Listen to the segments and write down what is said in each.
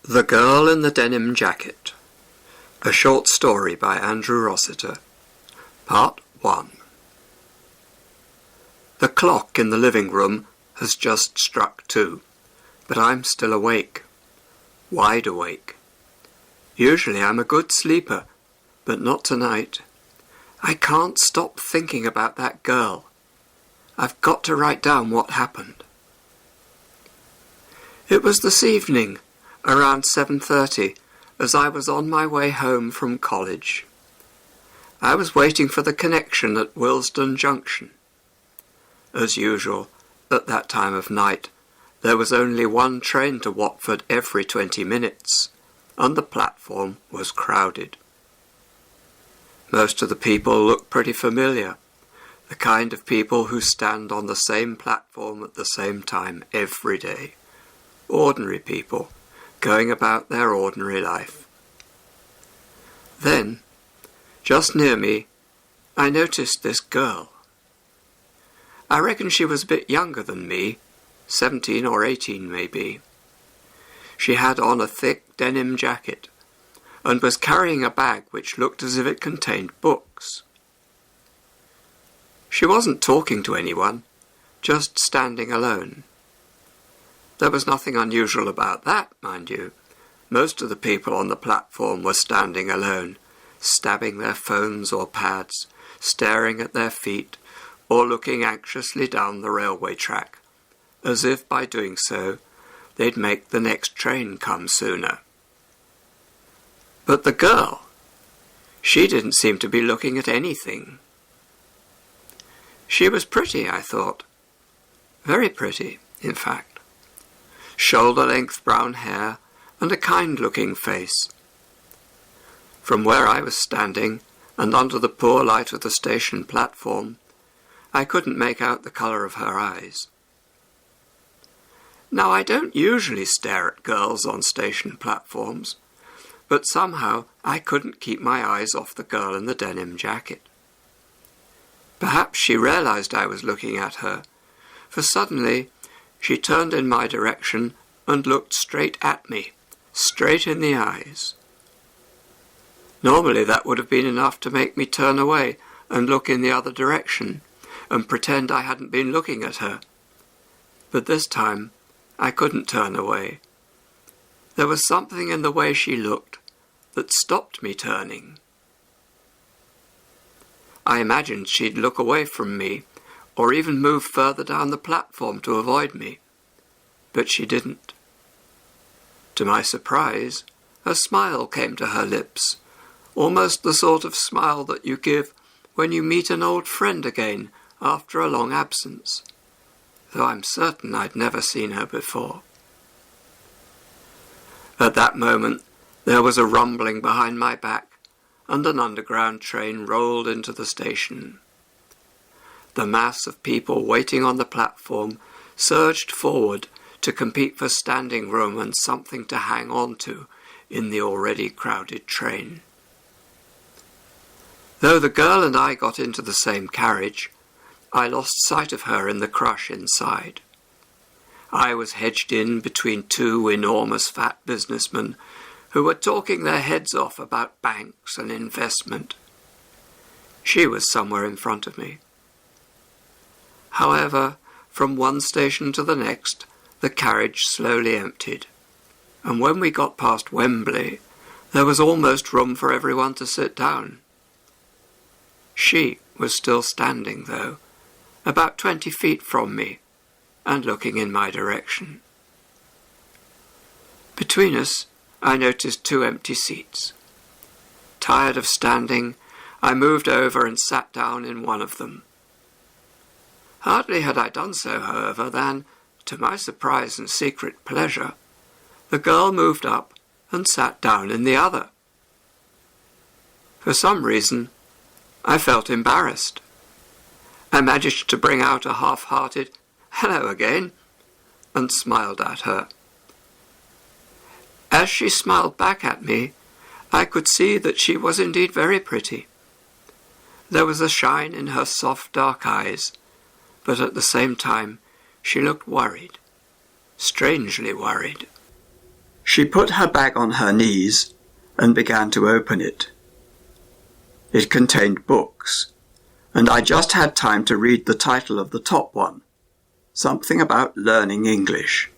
The Girl in the Denim Jacket. A short story by Andrew Rossiter. Part 1. The clock in the living room has just struck 2, but I'm still awake. Wide awake. Usually I'm a good sleeper, but not tonight. I can't stop thinking about that girl. I've got to write down what happened. It was this evening, around 7:30, as I was on my way home from college. I was waiting for the connection at Willesden Junction. As usual, at that time of night, there was only one train to Watford every 20 minutes, and the platform was crowded. Most of the people looked pretty familiar, the kind of people who stand on the same platform at the same time every day. Ordinary people, going about their ordinary life. Then, just near me, I noticed this girl. I reckon she was a bit younger than me, 17 or 18 maybe. She had on a thick denim jacket, and was carrying a bag which looked as if it contained books. She wasn't talking to anyone, just standing alone. There was nothing unusual about that, mind you. Most of the people on the platform were standing alone, stabbing their phones or pads, staring at their feet, or looking anxiously down the railway track, as if by doing so they'd make the next train come sooner. But the girl, she didn't seem to be looking at anything. She was pretty, I thought. Very pretty, in fact. Shoulder-length brown hair, and a kind-looking face. From where I was standing, and under the poor light of the station platform, I couldn't make out the colour of her eyes. Now, I don't usually stare at girls on station platforms, but somehow I couldn't keep my eyes off the girl in the denim jacket. Perhaps she realised I was looking at her, for suddenly she turned in my direction and looked straight at me, straight in the eyes. Normally that would have been enough to make me turn away and look in the other direction, and pretend I hadn't been looking at her. But this time I couldn't turn away. There was something in the way she looked that stopped me turning. I imagined she'd look away from me, or even move further down the platform to avoid me. But she didn't. To my surprise, a smile came to her lips, almost the sort of smile that you give when you meet an old friend again after a long absence, though I'm certain I'd never seen her before. At that moment, there was a rumbling behind my back, and an underground train rolled into the station. The mass of people waiting on the platform surged forward to compete for standing room and something to hang on to in the already crowded train. Though the girl and I got into the same carriage, I lost sight of her in the crush inside. I was hedged in between two enormous fat businessmen who were talking their heads off about banks and investment. She was somewhere in front of me. However, from one station to the next, the carriage slowly emptied, and when we got past Wembley, there was almost room for everyone to sit down. She was still standing, though, about 20 feet from me, and looking in my direction. Between us, I noticed 2 empty seats. Tired of standing, I moved over and sat down in one of them. Hardly had I done so, however, than, to my surprise and secret pleasure, the girl moved up and sat down in the other. For some reason, I felt embarrassed. I managed to bring out a half-hearted "hello again," and smiled at her. As she smiled back at me, I could see that she was indeed very pretty. There was a shine in her soft dark eyes, but at the same time she looked worried, strangely worried. She put her bag on her knees and began to open it. It contained books, and I just had time to read the title of the top one, something about learning English.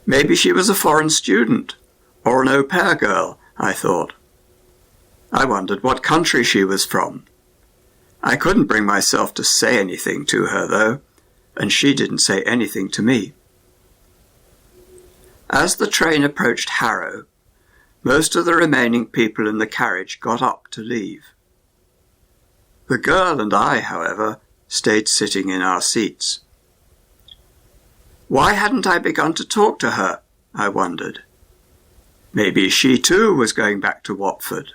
Maybe she was a foreign student, or an au pair girl, I thought. I wondered what country she was from. I couldn't bring myself to say anything to her, though, and she didn't say anything to me. As the train approached Harrow, most of the remaining people in the carriage got up to leave. The girl and I, however, stayed sitting in our seats. Why hadn't I begun to talk to her, I wondered. Maybe she too was going back to Watford.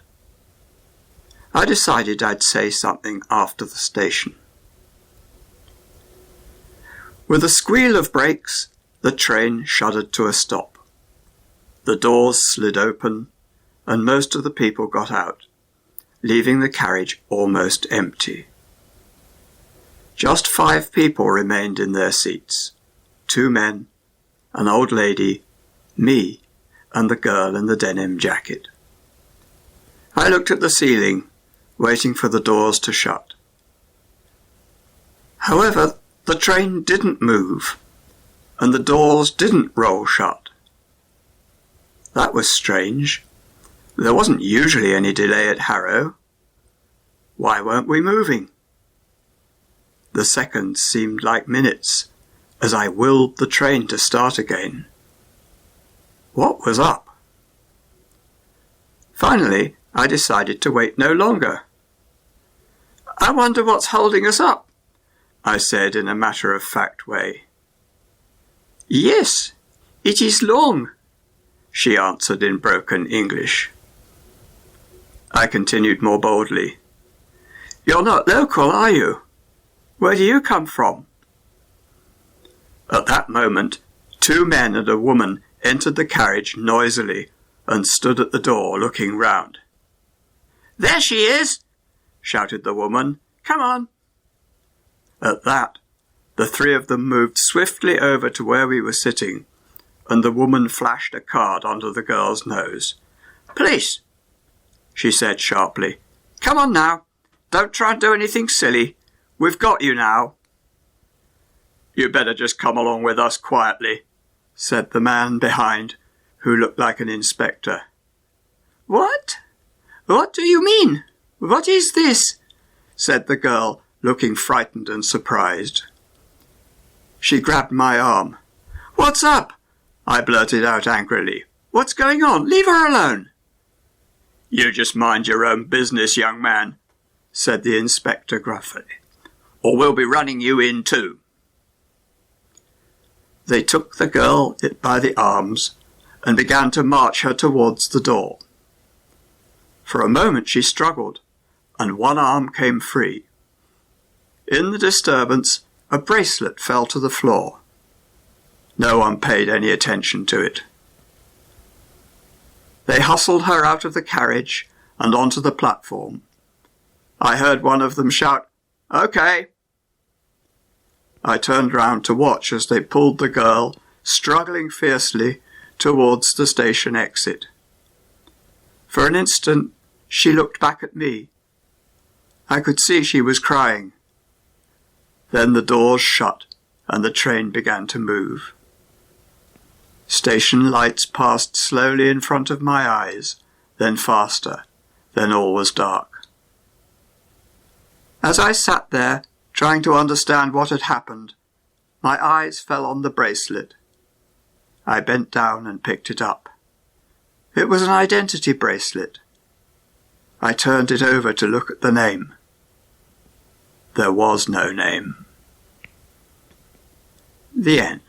I decided I'd say something after the station. With a squeal of brakes, the train shuddered to a stop. The doors slid open, and most of the people got out, leaving the carriage almost empty. Just 5 people remained in their seats. 2 men, an old lady, me, and the girl in the denim jacket. I looked at the ceiling, waiting for the doors to shut. However, the train didn't move, and the doors didn't roll shut. That was strange. There wasn't usually any delay at Harrow. Why weren't we moving? The seconds seemed like minutes as I willed the train to start again. What was up? Finally, I decided to wait no longer. I wonder what's holding us up, I said in a matter-of-fact way. Yes, it is long, she answered in broken English. I continued more boldly. You're not local, are you? Where do you come from? At that moment, 2 men and a woman entered the carriage noisily and stood at the door looking round. There she is, shouted the woman. Come on. At that, the 3 of them moved swiftly over to where we were sitting, and the woman flashed a card under the girl's nose. Police, she said sharply. Come on now. Don't try and do anything silly. We've got you now. You better just come along with us quietly, said the man behind, who looked like an inspector. What? What do you mean? What is this? Said the girl, looking frightened and surprised. She grabbed my arm. What's up? I blurted out angrily. What's going on? Leave her alone. You just mind your own business, young man, said the inspector gruffly, or we'll be running you in too. They took the girl by the arms and began to march her towards the door. For a moment she struggled, and one arm came free. In the disturbance, a bracelet fell to the floor. No one paid any attention to it. They hustled her out of the carriage and onto the platform. I heard one of them shout, "Okay." I turned round to watch as they pulled the girl, struggling fiercely, towards the station exit. For an instant, she looked back at me. I could see she was crying. Then the doors shut and the train began to move. Station lights passed slowly in front of my eyes, then faster, then all was dark. As I sat there, trying to understand what had happened, my eyes fell on the bracelet. I bent down and picked it up. It was an identity bracelet. I turned it over to look at the name. There was no name. The end.